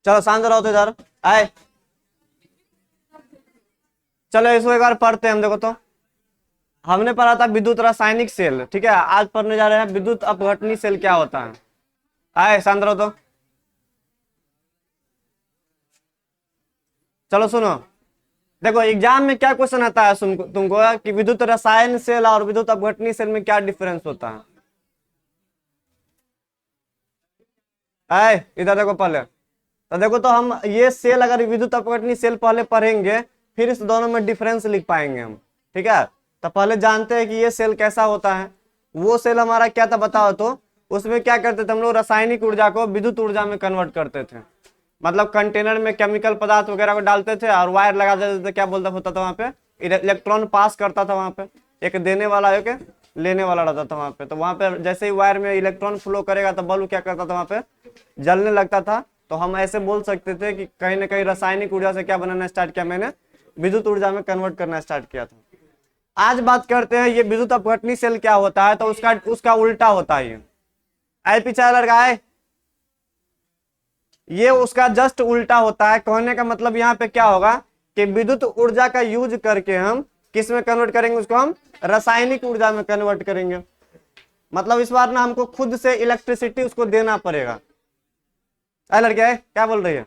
चलो शांत रहो तो इधर आए। चलो इसको एक बार पढ़ते हैं हम। देखो तो हमने पढ़ा था विद्युत रासायनिक सेल, ठीक है। आज पढ़ने जा रहे हैं विद्युत अपघटनी सेल क्या होता है। आए शांत रहो तो। चलो सुनो, देखो एग्जाम में क्या क्वेश्चन आता है तुमको कि विद्युत रसायन सेल और विद्युत अपघटनी सेल में क्या डिफरेंस होता है। आए इधर देखो पहले तो देखो तो हम ये सेल अगर विद्युत अपघटनी सेल पहले पढ़ेंगे फिर इस दोनों में डिफरेंस लिख पाएंगे हम, ठीक है। तो पहले जानते हैं कि ये सेल कैसा होता है। वो सेल हमारा क्या था बताओ तो। उसमें क्या करते थे हम लोग, रासायनिक ऊर्जा को विद्युत ऊर्जा में कन्वर्ट करते थे। मतलब कंटेनर में केमिकल पदार्थ वगैरह को डालते थे और वायर लगा देते थे। क्या बोलता होता था वहां पे, इलेक्ट्रॉन पास करता था वहां पे, एक देने वाला एक लेने वाला रहता था वहां पे। तो वहां पे जैसे ही वायर में इलेक्ट्रॉन फ्लो करेगा तो बल्ब क्या करता था वहां पे, जलने लगता था। तो हम ऐसे बोल सकते थे कि कहीं ना कहीं रासायनिक ऊर्जा से क्या बनाना स्टार्ट किया मैंने, विद्युत ऊर्जा में कन्वर्ट करना स्टार्ट किया था। आज बात करते हैं ये विद्युत अपघटनी सेल क्या होता है। तो उसका उसका उल्टा होता है। ये आए पीछे लड़का है, ये उसका जस्ट उल्टा होता है। कहने का मतलब यहाँ पे क्या होगा कि विद्युत ऊर्जा का यूज करके हम किस में कन्वर्ट करेंगे, उसको हम रासायनिक ऊर्जा में कन्वर्ट करेंगे। मतलब इस बार ना हमको खुद से इलेक्ट्रिसिटी उसको देना पड़ेगा। अरे लड़के है क्या बोल रही है।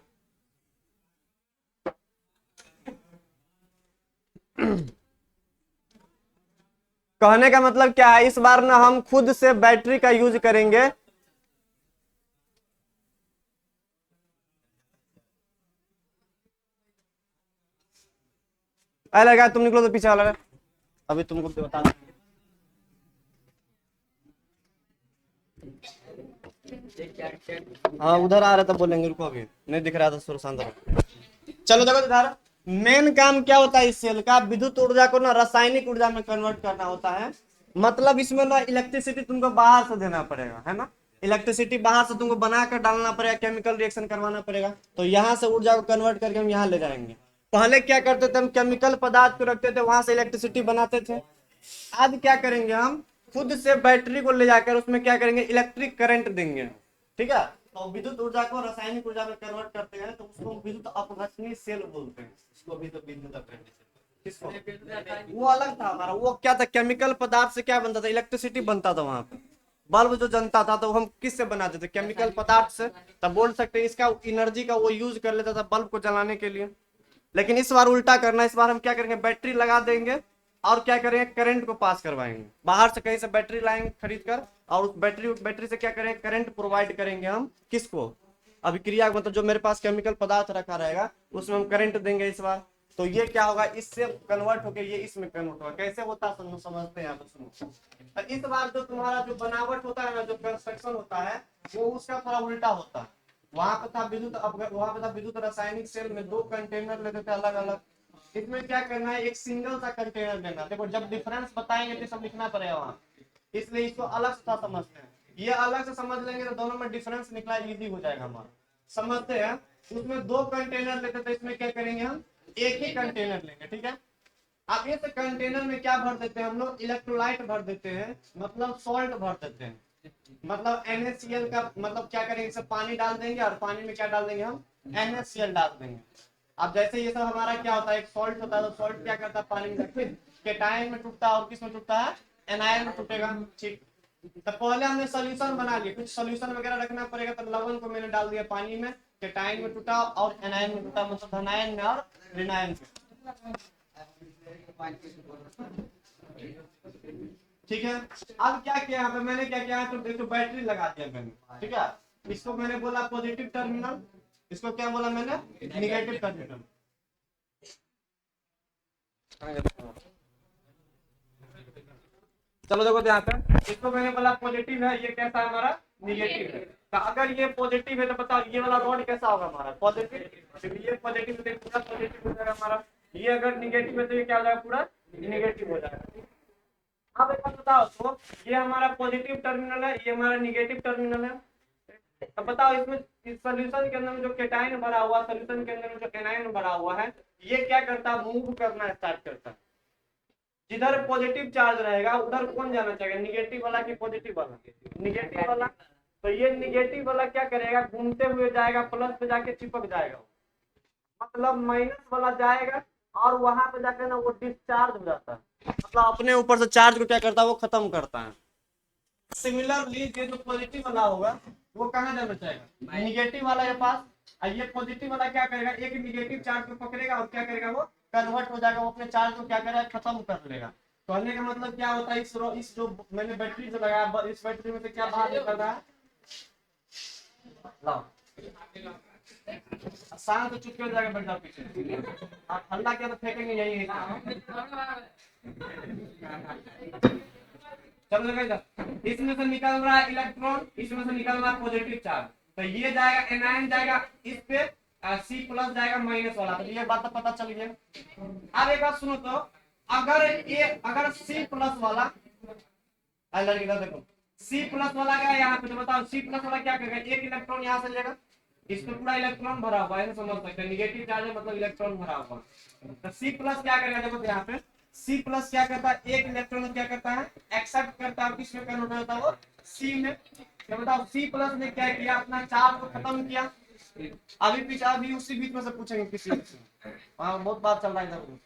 कहने का मतलब क्या है, इस बार ना हम खुद से बैटरी का यूज करेंगे। अरे लड़का तुम निकलो तो पीछे वाला है। अभी तुमको बता दूं। हाँ उधर आ रहा था, बोलेंगे रुको अभी नहीं दिख रहा था सुर शांत रहो। चलो देखो इधर मेन काम क्या होता है इस सेल का, विद्युत ऊर्जा को ना रासायनिक ऊर्जा में कन्वर्ट करना होता है। मतलब इसमें ना इलेक्ट्रिसिटी तुमको बाहर से देना पड़ेगा, है ना। इलेक्ट्रिसिटी बाहर से तुमको बना कर डालना पड़ेगा, केमिकल रिएक्शन करवाना पड़ेगा। तो यहाँ से ऊर्जा को कन्वर्ट करके हम यहाँ ले जाएंगे। पहले क्या करते थे हम, केमिकल पदार्थ को रखते थे वहां से इलेक्ट्रिसिटी बनाते थे। आज क्या करेंगे हम, खुद से बैटरी को ले जाकर उसमें क्या करेंगे, इलेक्ट्रिक करंट देंगे, ठीक है। तो विद्युत ऊर्जा को रासायनिक ऊर्जा में कन्वर्ट करते हैं तो उसको विद्युत अपघटनी सेल बोलते हैं। इसको भी तो विद्युत अपघटनी सेल, किसको, वो अलग था हमारा। वो क्या था, केमिकल पदार्थ से क्या बनता था, इलेक्ट्रिसिटी बनता था वहां पे। बल्ब जो जनता था तो हम किससे बनाते थे, केमिकल पदार्थ से। तब बोल सकते हैं इसका एनर्जी का वो यूज कर लेता था बल्ब को जलाने के लिए। लेकिन इस बार उल्टा करना, इस बार हम क्या करेंगे, बैटरी लगा देंगे और क्या करेंगे, करंट को पास करवाएंगे। बाहर से कहीं से बैटरी लाएंगे खरीद कर और उस बैटरी से क्या करेंगे, करंट प्रोवाइड करेंगे हम किसको, अभिक्रिया, मतलब जो मेरे पास केमिकल पदार्थ रखा रहेगा उसमें हम करंट देंगे इस बार। तो ये क्या होगा, इससे कन्वर्ट होकर ये इसमें कन्वर्ट होगा। कैसे होता है समझते हैं आप उसमें। तो इस बार जो तुम्हारा जो बनावट होता है ना, जो कंस्ट्रक्शन होता है वो उसका थोड़ा उल्टा होता है। वहां पे था वहां पे था विद्युत रासायनिक सेल में दो कंटेनर लेते थे अलग अलग। इसमें क्या करना है, एक सिंगल सा कंटेनर लेना। देखो जब डिफरेंस बताएंगे तो सब लिखना पड़ेगा वहां, इसलिए इसको अलग से समझते हैं। ये अलग से समझ लेंगे तो दोनों में डिफरेंस निकला इजी हो जाएगा हमारा। समझते हैं। उसमें दो कंटेनर लेते थे, इसमें क्या करेंगे हम, एक ही कंटेनर लेंगे, ठीक है। अब इस कंटेनर में क्या भर देते हैं हम लोग, इलेक्ट्रोलाइट भर देते हैं, मतलब सॉल्ट भर देते हैं। मतलब NaCl का मतलब क्या करेंगे, इसमें पानी डाल देंगे और पानी में क्या डाल देंगे हम, NaCl डाल देंगे। अब जैसे ये सब हमारा क्या होता है, एक सॉल्ट होता है तो सॉल्ट क्या करता है, पानी में फिर केटायन में टूटता है और किस में टूटता है, एनायन में टूटेगा, ठीक। तो पहले हमने सोल्यूशन बना लिया, कुछ सोल्यूशन वगैरह रखना पड़ेगा। तो लवण को मैंने डाल दिया पानी में, केटायन में टूटा और एनायन में टूटा, मतलब धनायन में और ऋणायन में, ठीक है। अब क्या किया यहाँ पे मैंने, क्या किया तो देखो बैटरी लगा दिया मैंने, ठीक है। इसको मैंने बोला पॉजिटिव टर्मिनल, इसको क्या बोला मैंने, निगेटिव टर्मिनल। चलो देखो यहाँ पे, इसको मैंने बोला पॉजिटिव है, ये कैसा है हमारा, निगेटिव है। तो अगर ये पॉजिटिव है तो बताओ ये वाला रॉड कैसा होगा हमारा, पॉजिटिव। ये पॉजिटिव है पूरा पॉजिटिव हो जाएगा हमारा। ये अगर निगेटिव है तो ये क्या हो जाएगा, पूरा निगेटिव हो जाएगा। अब एक बात बताओ तो, ये हमारा पॉजिटिव टर्मिनल है, ये हमारा निगेटिव टर्मिनल है। अब बताओ इसमें इस सॉल्यूशन के अंदर में जो केटाइन भरा हुआ, सॉल्यूशन के अंदर में जो एनायन भरा हुआ है, ये क्या करता है, मूव करना स्टार्ट करता है। जिधर पॉजिटिव चार्ज रहेगा उधर कौन जाना चाहिए, निगेटिव वाला कि पॉजिटिव वाला, निगेटिव वाला। तो ये निगेटिव वाला क्या करेगा, घूमते हुए जाएगा प्लस पे जाके चिपक जाएगा, मतलब माइनस वाला जाएगा और वहां पे जाकर ना वो डिस्चार्ज हो जाता है, मतलब अपने ऊपर से चार्ज को क्या करता है वो खत्म करता है। सिमिलरली ये जो पॉजिटिव वाला होगा वो कहाँ जाना चाहेगा, निगेटिव वाला के पास। और ये पॉजिटिव वाला क्या करेगा, एक निगेटिव चार्ज को पकड़ेगा और क्या करेगा वो कन्वर्ट हो जाएगा, वो अपने चार्ज को क्या करेगा खत्म कर लेगा। कहने का मतलब क्या होता है, इस जो मैंने बैटरी जो लगाया इस बैटरी में से क्या बाहर निकल रहा है, लाओ शांत तो चुप हो जाएगा, बैठ जाओ पीछे, आप हल्ला किया तो फेंकेंगे यही है। चलो देखो इसमें से निकल रहा है इलेक्ट्रॉन, इसमें से निकल रहा है पॉजिटिव चार्ज, तो ये जाएगा एनायन जाएगा इस पे, सी प्लस जाएगा माइनस वाला, तो ये बात तो पता चल गया। अब एक बात सुनो तो, अगर सी प्लस वाला लड़की देखो सी प्लस वाला क्या है यहाँ पे, तो बताओ सी प्लस वाला क्या करेगा, एक इलेक्ट्रॉन यहाँ से लेगा, इसमें पूरा इलेक्ट्रॉन भरा हुआ है, समझ सकते हैं निगेटिव चार्ज है मतलब इलेक्ट्रॉन भरा हुआ, तो सी प्लस क्या करेगा, देखो यहाँ पे सी प्लस क्या करता है, एक इलेक्ट्रॉन क्या करता है एक्सेप्ट करता है, किसमें कन्वर्ट होता है वो सी में। तो बताओ सी प्लस ने क्या किया, अपना चार्ज को खत्म किया। अभी पीछे अभी उसी बीच में से पूछेंगे किसी वहां बहुत बात चल रहा है इधर।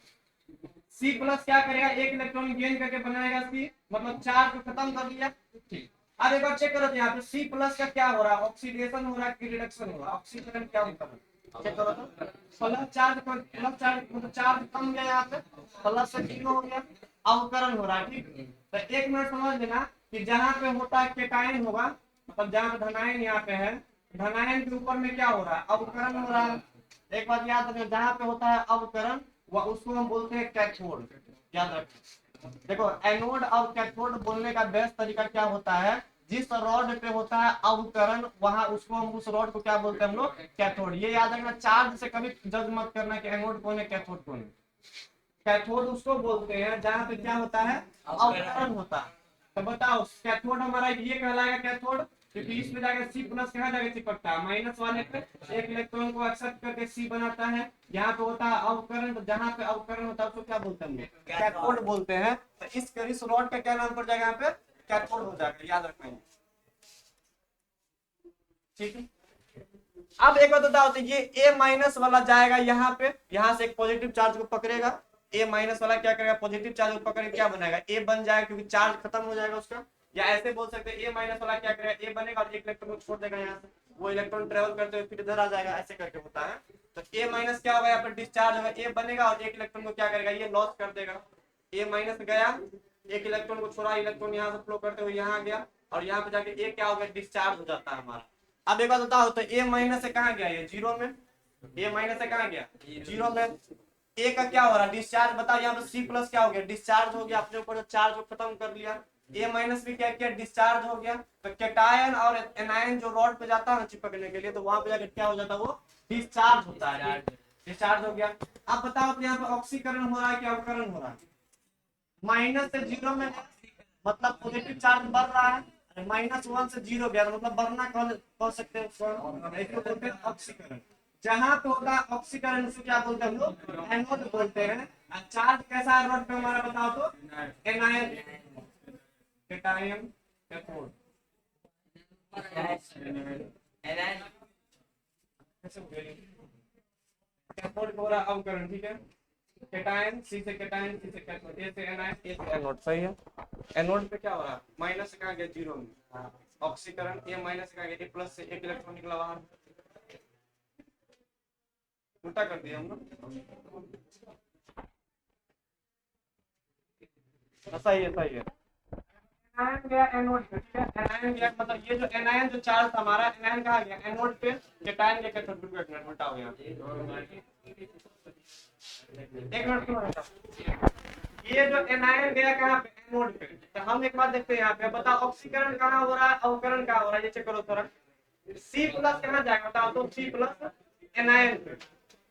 सी प्लस क्या करेगा, एक इलेक्ट्रॉन गेन करके बनाएगा सी, मतलब चार्ज को खत्म कर दिया। ठीक, अब एक बार चेक करो यहाँ पे सी प्लस का क्या हो रहा है, ऑक्सीडेशन हो रहा है कि रिडक्शन हो रहा है, ऑक्सीकरण क्या होता है, चेक करो तो प्लस चार्ज मतलब चार्ज कम गया यहाँ पे, प्लस से जीरो हो गया, अवकरण हो रहा है। ठीक, तो एक मिनट समझ लेना कि जहाँ पे होता है केटायन होगा, मतलब जहाँ पे धनायन यहाँ पे है, धनायन के ऊपर में क्या हो रहा है, अवकरण हो रहा है। एक बात याद रखना, जहाँ पे होता है अवकरण वह उसको हम बोलते हैं कैथोड, याद रखना। देखो एनोड और कैथोड बोलने का बेस्ट तरीका क्या होता है, जिस रॉड पे होता है अवकरण वहां उसको हम उस रॉड को क्या बोलते हैं हम लोग कैथोड। ये याद रखना, चार्ज से कभी जज मत करना कि एनोड कौन है कैथोड कौन है। कैथोड उसको बोलते हैं जहाँ पे क्या होता है अवकरण होता है। तो बताओ कैथोड हमारा ये कहलाएगा कैथोड, क्योंकि इसमें जाकर सी प्लस कहाँ जाकर चिपकता है माइनस वाले पे, एक इलेक्ट्रॉन को एक्सेप्ट करके सी बनाता है। यहाँ पे होता है अवकरण, तो जहाँ पे अवकरण होता है उसको क्या बोलते हैं कैथोड बोलते हैं। तो इस रॉड का क्या नाम पड़ जाएगा यहाँ पे कैथोड हो जाएगा, याद रखना। ठीक है, अब एक बात बताओ, तो ये ए माइनस वाला जाएगा यहाँ पे, यहाँ से एक पॉजिटिव चार्ज को पकड़ेगा, ए माइनस वाला क्या करेगा पॉजिटिव चार्ज को पकड़ के क्या बनाएगा ए बन जाएगा, क्योंकि चार्ज खत्म हो जाएगा उसका। या ऐसे बोल सकते हैं ए माइनस वाला क्या करेगा ए बनेगा और एक इलेक्ट्रॉन को छोड़ देगा यहाँ से, वो इलेक्ट्रॉन ट्रेवल करते हुए फिर इधर आ जाएगा, ऐसे करके होता है। तो ए माइनस क्या होगा यहाँ पर डिस्चार्ज होगा, ए बनेगा और एक इलेक्ट्रॉन को क्या करेगा ये लॉस कर देगा। ए माइनस गया, एक इलेक्ट्रॉन को छोड़ा, इलेक्ट्रॉन यहाँ से फ्लो करते हुए यहाँ गया और यहाँ पे जाके ए क्या हो गया डिस्चार्ज हो जाता है हमारा। अब एक बात बताओ, तो ए माइनस से कहाँ गया ये जीरो में, ए माइनस से कहाँ गया जीरो में, ए का क्या हो रहा है डिस्चार्ज, बताओ यहाँ पे सी प्लस क्या हो गया डिस्चार्ज हो गया, अपने ऊपर जो चार्ज को खत्म कर लिया। ए माइनस भी क्या किया डिस्चार्ज हो गया, तो कैटायन और एनायन जो रॉड पे जाता है ना चिपकने के लिए, तो वहां पे जाकर क्या हो जाता है वो डिस्चार्ज होता है, डिस्चार्ज हो गया। अब बताओ तो यहाँ पे ऑक्सीकरण हो रहा है कि अवकरण हो रहा है, माइनस से जीरो में मतलब पॉजिटिव चार्ज बढ़ रहा है, माइनस वन से जीरो गया मतलब बढ़ना कह सकते हैं उसको बोलते हैं ऑक्सीकरण। जहां पे होता है ऑक्सीकरण उसको क्या बोलते हैं हम लोग एनोड बोलते हैं। चार्ज कैसा है रॉड पे हमारा बताओ तो एनायन कैटायन कैथोड कैथोड हो रहा अवकरण, ठीक है। कैटायन सी से कैटायन सी से कैथोड, ए से एनायन ए से एनोड, सही है। एनोड पे क्या हो रहा है माइनस से कहाँ गया जीरो में, ऑक्सीकरण ए माइनस से कहाँ गया ए प्लस से एक इलेक्ट्रॉन निकला बाहर, उल्टा कर दिया हम लोग। सही है सही है। एनायन गया एनोड पे, ठीक है एनायन गया मतलब ये जो एनायन जो चार्ज हमारा एनायन कहाँ गया एनोड पे, कैटायन गया कैथोड पे, उल्टा हो गया। एक मिनट सुनो, ये जो एनायन गया कहाँ पे एनोड पे, तो हम एक बात देखते हैं यहाँ पे, बताओ ऑक्सीकरण कहाँ हो रहा है अवकरण कहाँ हो रहा है, ये चेक करो थोड़ा। सी प्लस कहाँ जाएगा बताओ तो, सी प्लस एनायन पे,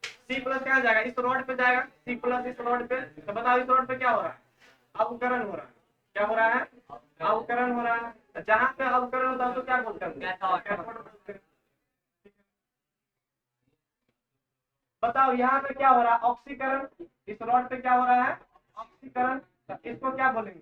सी प्लस कहाँ जाएगा इस रॉड पे जाएगा, सी प्लस इस रॉड पे, तो बताओ इस रॉड पे क्या हो रहा है अवकरण हो रहा है, क्या हो रहा है अवकरण हो रहा है। जहाँ पे अवकरण होता है तो क्या बोलते हैं, बताओ यहाँ पे क्या हो रहा है ऑक्सीकरण, इस रॉड पे क्या हो रहा है ऑक्सीकरण, तो इसको क्या बोलेंगे?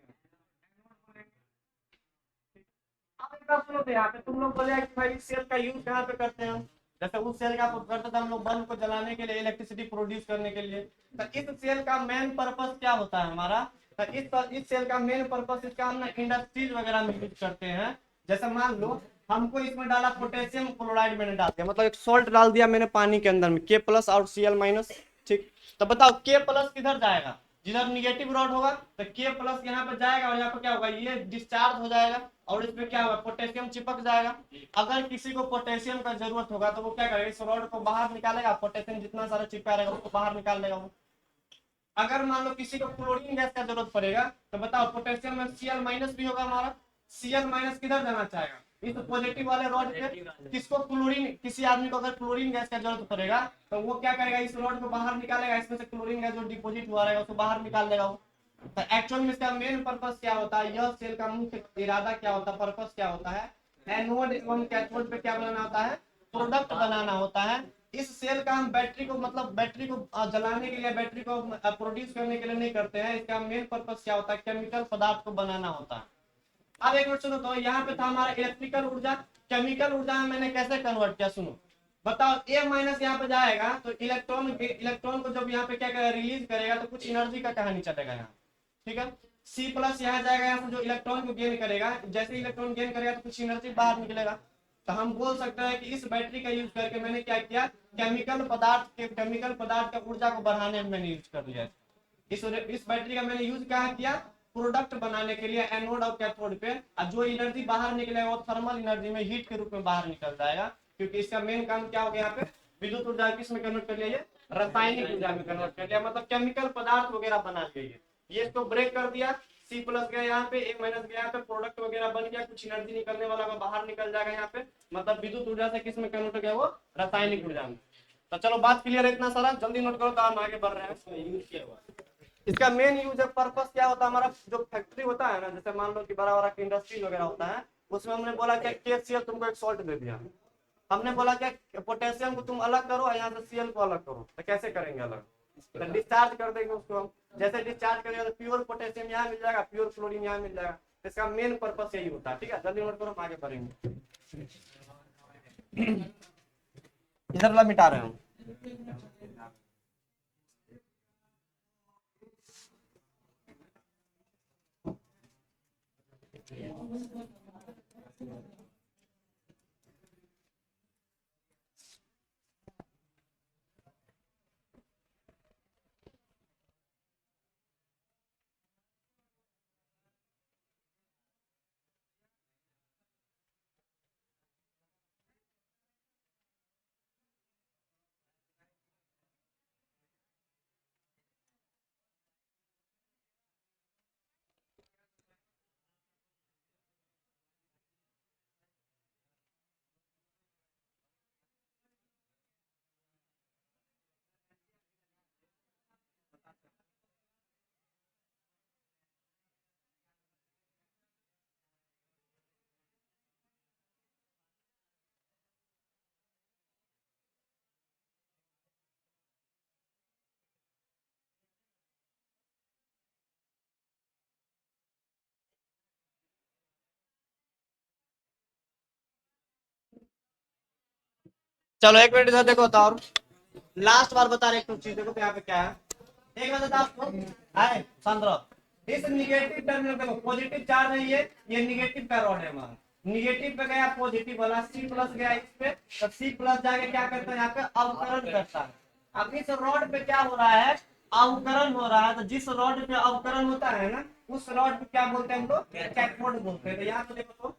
अब एक बात सुनो, तो यहाँ पे तुम लोग बोले कि भाई सेल का यूज कहाँ पे करते हैं? जैसे उस सेल का करते थे हम लोग बल्ब को जलाने के लिए, इलेक्ट्रिसिटी प्रोड्यूस करने के लिए। तो इस सेल का मेन पर्पस क्या होता है हमारा? तो इस सेल का मेन पर्पस इसका हम ना इंडस्ट्रीज वगैरह में यूज करते हैं। जैसे मान लो हमको इसमें डाला पोटेशियम क्लोराइड, मैंने डाल दिया, मतलब एक सॉल्ट डाल दिया मैंने पानी के अंदर में, के प्लस और Cl माइनस। ठीक, तो बताओ के प्लस किधर जाएगा? जिधर निगेटिव रॉड होगा तो के प्लस यहाँ पे जाएगा, और यहाँ पे क्या होगा, ये डिस्चार्ज हो जाएगा और इसमें क्या होगा, पोटेशियम चिपक जाएगा। अगर किसी को पोटेशियम का जरूरत होगा तो वो क्या करेगा, इस रॉड को बाहर निकालेगा, पोटेशियम जितना सारा चिपका रहेगा उसको बाहर निकाल लेगा वो। अगर मान लो किसी को क्लोरीन गैस का जरूरत पड़ेगा तो बताओ पोटेशियम में Cl माइनस भी होगा हमारा, Cl माइनस किधर जाना चाहेगा, इस पॉजिटिव वाले रॉड पे। किसको क्लोरीन, किसी आदमी को अगर क्लोरीन गैस का जरूरत पड़ेगा तो वो क्या करेगा, इस रॉड को बाहर निकालेगा, इसमें से क्लोरीन गैस जो डिपोजिट हुआ रहेगा उसको बाहर निकाल लेगा वो। तो एक्चुअल में इसका मेन पर्पस क्या होता है, यह सेल का मुख्य इरादा क्या होता है, पर्पस क्या होता है, एनोड एवं कैथोड पे क्या बनाना होता है, प्रोडक्ट बनाना होता है। इस सेल का हम बैटरी को, मतलब बैटरी को जलाने के लिए, बैटरी को प्रोड्यूस करने के लिए नहीं करते हैं। इसका मेन पर्पस क्या होता है, केमिकल पदार्थ को बनाना होता है। अब एक मिनट सुनो, तो यहाँ पे था हमारा इलेक्ट्रिकल ऊर्जा, केमिकल ऊर्जा में मैंने कैसे कन्वर्ट किया सुनो। बताओ ए माइनस यहाँ पे जाएगा तो इलेक्ट्रॉन को जब यहाँ पे क्या करेगा, रिलीज करेगा तो कुछ एनर्जी का कहानी चलेगा यहाँ। ठीक है, सी प्लस यहाँ जाएगा, यहाँ से जो इलेक्ट्रॉन को गेन करेगा, जैसे इलेक्ट्रॉन गेन करेगा तो कुछ एनर्जी बाहर निकलेगा। तो हम बोल सकते हैं कि इस बैटरी का यूज करके मैंने क्या किया, केमिकल पदार्थ का ऊर्जा को बढ़ाने में मैंने यूज कर लिया। इस बैटरी का मैंने यूज क्या किया, प्रोडक्ट बनाने के लिए, एनोड और कैथोड पे। और जो एनर्जी बाहर निकलेगा वो थर्मल एनर्जी में, हीट के रूप में बाहर निकल जाएगा, क्योंकि इसका मेन काम क्या हो गया, यहाँ पे विद्युत ऊर्जा किस में कन्वर्ट कर लिया, ये रासायनिक ऊर्जा में कन्वर्ट कर लिया, मतलब केमिकल पदार्थ वगैरह बना लिया। ये इसको ब्रेक कर दिया, सी प्लस गया यहाँ पे, ए माइनस गया यहाँ पे, प्रोडक्ट वगैरह बन गया, कुछ एनर्जी निकलने वाला बाहर निकल जाएगा यहाँ पे, मतलब विद्युत ऊर्जा से किस में कन्वर्ट हो गया, वो रासायनिक ऊर्जा में। तो चलो बात क्लियर है, इतना सारा जल्दी नोट करो तो हम आगे बढ़ रहे हैं। इसका मेन यूज पर्पस क्या होता है हमारा, जो फैक्ट्री होता है ना, जैसे मान लो कि बड़ा बड़ा इंडस्ट्री वगैरह होता है, उसमें हमने बोला क्या, KCl तुमको एक सॉल्ट दे दिया, हमने बोला क्या पोटेशियम को तुम अलग करो, यहाँ से Cl को अलग करो, तो कैसे करेंगे अलग, तो डिस्चार्ज कर देंगे उसको हम। जैसे डिस्चार्ज करेंगे तो प्योर पोटेशियम यहाँ मिल जाएगा, प्योर क्लोरीन यहाँ मिल जाएगा। इसका मेन पर्पस यही होता है। ठीक है, जल्दी नोट करो, हम आगे बढ़ेंगे। इधर वाला मिटा रहे हूँ। चलो एक मिनट इधर देखो, तो और लास्ट बार बता रहे, एक चीज देखो तो यहाँ पे क्या है, एक बार बता आपको है संद्रव, इस निगेटिव टर्मिनल देखो, पॉजिटिव चार्ज है ये निगेटिव का रॉड है हमारा, निगेटिव पे गया पॉजिटिव वाला, सी प्लस गया इस पे, तो सी प्लस जाके क्या करता है, यहाँ पे अवकरण करता है। अब इस रॉड पे क्या हो रहा है, अवकरण हो रहा है। तो जिस रॉड पे अवकरण होता है ना, उस रॉड पे क्या बोलते हैं हम लोग, कैथोड बोलते हैं। तो यहाँ पे देखो तो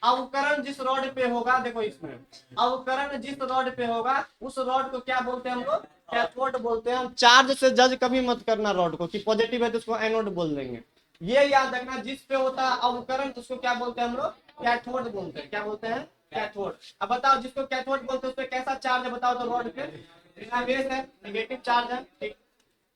अवकरण जिस रॉड पे होगा, देखो इसमें अवकरण जिस रॉड पे होगा उस रॉड को क्या बोलते हैं हम लोग, कैथोड बोलते हैं। हम चार्ज से जज कभी मत करना रॉड को कि पॉजिटिव है तो उसको एनोड बोल देंगे। ये याद रखना, जिस पे होता है अवकरण उसको क्या बोलते हैं हम लोग, कैथोड बोलते हैं। क्या बोलते हैं, कैथोड। अब बताओ जिसको कैथोड बोलते हैं उस पे कैसा चार्ज है, बताओ तो रॉड पे बेस है, निगेटिव चार्ज है। ठीक,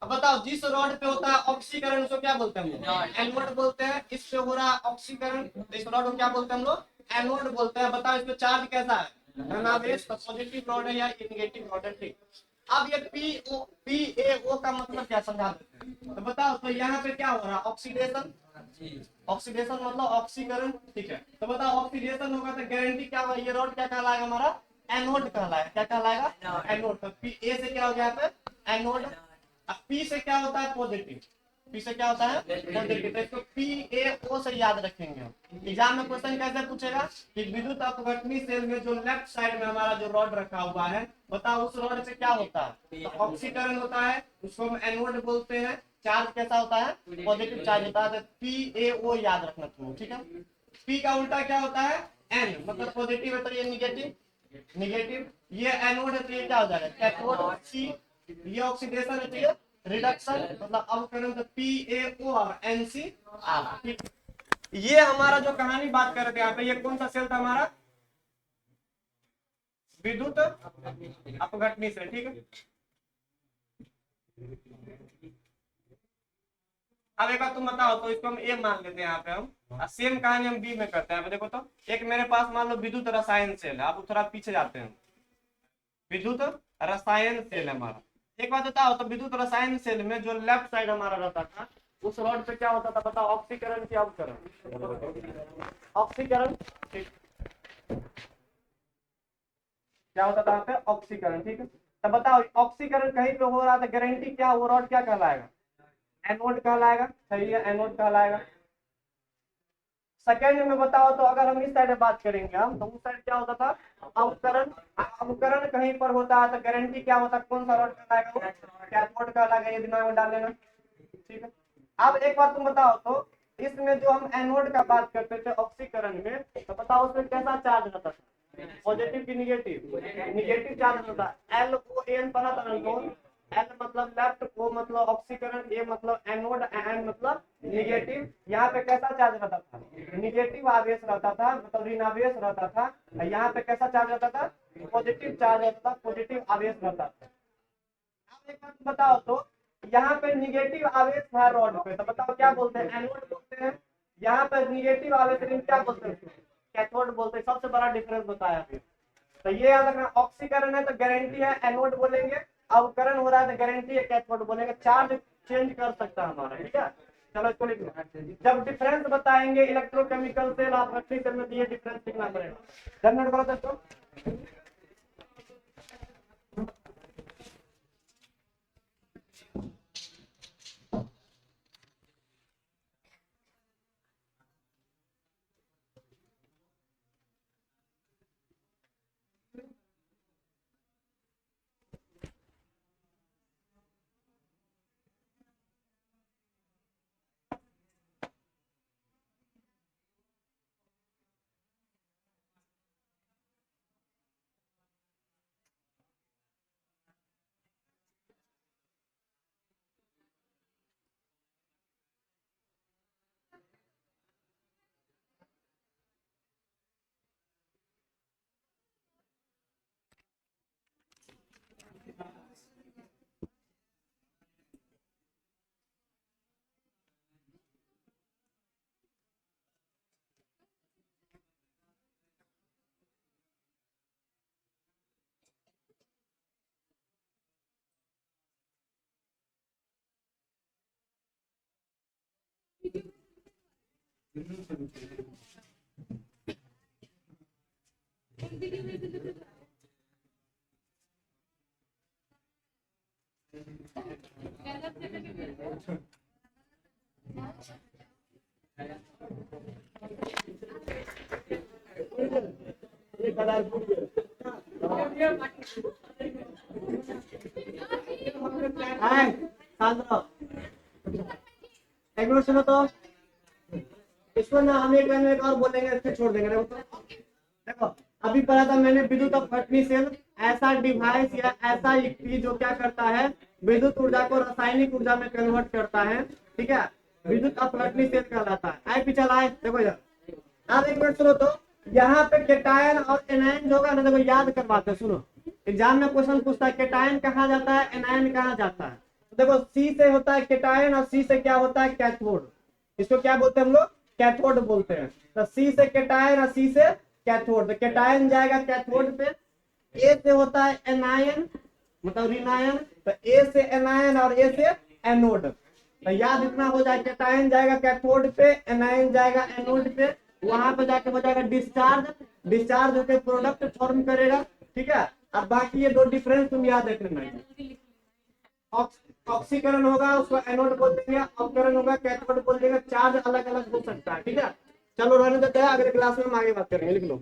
अब बताओ जिस रॉड पे होता है ऑक्सीकरण उसको क्या बोलते हैं हम लोग, एनोड बोलते हैं। इस पे हो रहा है ऑक्सीकरण तो इस रॉड को क्या बोलते हैं हम लोग, एनोड बोलते हैं। बताओ इसमें चार्ज कैसा है, धनावेश, पॉजिटिव रॉड है या नेगेटिव रॉड है। ठीक, अब ये पी ए ओ का मतलब क्या समझा देते हैं, तो बताओ। तो यहाँ पे क्या हो रहा है, ऑक्सीडेशन। ऑक्सीडेशन मतलब ऑक्सीकरण, ठीक है। तो बताओ ऑक्सीडेशन होगा तो गारंटी क्या होगा, ये रॉड क्या कहलाएगा हमारा, एनोड कहलाएगा। क्या कहलाएगा, एनोड। तो पी ए से क्या हो गया यहाँ पे, एनोड। अब पी से क्या होता है, पॉजिटिव। पी से क्या होता है, पॉजिटिव। तो इसको पी ए ओ से याद रखेंगे हम। एग्जाम में क्वेश्चन कैसे पूछेगा कि विद्युत अपघटनी सेल में जो लेफ्ट साइड में हमारा जो रॉड रखा हुआ है, बताओ उस रॉड से क्या होता है, तो ऑक्सीकरण होता है, उसको हम एनोड बोलते हैं। चार्ज कैसा होता है, पॉजिटिव चार्ज होता है। तो पी ए ओ याद रखना तुम्हें, ठीक है। पी का उल्टा क्या होता है, एन, मतलब पॉजिटिव है तो ये निगेटिव। निगेटिव, ये एनोड है तो ये क्या हो जाएगा, कैथोड। सी, ये ऑक्सीडेशन है तो ये रिडक्शन, मतलब अवकरण। तो पी ए ओ और एन सी आर, ठीक। ये हमारा जो कहानी बात कर रहे थे यहाँ पे, ये कौन सा सेल था हमारा, विद्युत अपघटनी सेल, ठीक है। अब एक बार तुम बताओ, तो इसको हम ए मान लेते हैं यहाँ पे हम, सेम कहानी हम बी में करते हैं। अब देखो तो, एक मेरे पास मान लो विद्युत रसायन सेल है। आप थोड़ा पीछे जाते हैं, विद्युत रसायन सेल है हमारा। एक बात बताओ, तो विद्युत रसायन सेल में जो लेफ्ट साइड हमारा रहता था, उस रॉड पे क्या होता था, बताओ, ऑक्सीकरण की अवकरण। ऑक्सीकरण, ठीक। क्या होता था यहाँ पे, ऑक्सीकरण, ठीक है। तो बताओ ऑक्सीकरण कहीं पे हो रहा था, गारंटी क्या, वो रॉड क्या कहलाएगा, एनोड कहलाएगा। सही है, एनोड कहलाएगा। सेकेंड में बताओ, तो अगर हम इस साइड बात करेंगे हम, तो उस साइड क्या होता था, अवकरण। अवकरण कहीं पर होता है तो गारंटी क्या होता है, कौन सा रॉड कहलाएगा, वो कैथोड कहलाएगा। ये दिमाग में डाल लेना, ठीक है। अब एक बात तुम बताओ, तो इसमें जो हम एनोड का बात करते थे ऑक्सीकरण में, तो बताओ उसमें कैसा चार्ज रहता था, पॉजिटिव की निगेटिव, निगेटिव चार्ज होता है। एल ओ एन पढ़ा था ना, एल मतलब लेफ्ट, ओ मतलब ऑक्सीकरण, ए मतलब एनोड, एन मतलब निगेटिव। यहाँ पे कैसा चार्ज रहता था, निगेटिव आवेश रहता था, मतलब ऋणावेश रहता था। यहाँ पे कैसा चार्ज रहता था, पॉजिटिव चार्ज रहता था, पॉजिटिव आवेश रहता था। अब एक बात बताओ, तो यहाँ पे निगेटिव आवेश था रॉड पे, तो बताओ क्या बोलते हैं, एनोड बोलते हैं। यहाँ पे निगेटिव आवेश क्या बोलते हैं, कैथोड बोलते हैं। सबसे बड़ा डिफरेंस बताया अभी। तो ये याद रखना, ऑक्सीकरण है तो गारंटी है एनोड बोलेंगे, अवकरण हो रहा है तो गारंटी है कैथोड बोलेंगे। चार्ज चेंज कर सकता है हमारा, ठीक है। चलो इसको लिख लो। जब डिफरेंस बताएंगे इलेक्ट्रोकेमिकल सेल और इलेक्ट्रिक सेल में, तो ये डिफरेंस लिखना पड़ेगा। जनरेट करो दोस्तों। एक मिनट सुनो तो, इसको ना हम एक और बोलेंगे, फिर छोड़ देंगे। देखो अभी पढ़ा था मैंने, विद्युत अपघटनी सेल ऐसा डिवाइस या ऐसा युक्ति जो क्या करता है, विद्युत ऊर्जा को रासायनिक ऊर्जा में कन्वर्ट करता है, ठीक है। विद्युत अपघटनी सेल कहलाता है। आए पीछे लाए, देखो यार। अब एक मिनट सुनो तो, यहाँ पे केटायन और एनायन जो होगा ना, देखो याद करवाते, सुनो। एग्जाम में क्वेश्चन पूछता है केटायन कहाँ जाता है, एनायन कहाँ जाता है। तो देखो सी से होता है केटायन और सी से क्या होता है, कैथोड। इसको क्या बोलते हैं हम लोग, कैथोड बोलते हैं। तो सी से केटायन और सी से कैथोड। तो केटायन जाएगा कैथोड पे, ए से होता है एनायन मतलब ऋणायन, तो ए से एनायन और ए से एनोड। तो याद इतना हो जाए, कैटायन जाएगा कैथोड पे, एनायन जाएगा एनोड पे, वहां पे जाके हो जाएगा डिस्चार्ज, डिस्चार्ज होकर प्रोडक्ट फॉर्म करेगा। ठीक है, अब बाकी ये दो डिफरेंस तुम याद रख लेना। ऑक्सीकरण होगा उसको एनोड बोल देंगे, अपकरण होगा कैथोड बोल देंगे, चार्ज अलग अलग हो सकता है। ठीक है, चलो रहने देते हैं, अगले क्लास में हम आगे बात करेंगे। लिख लो।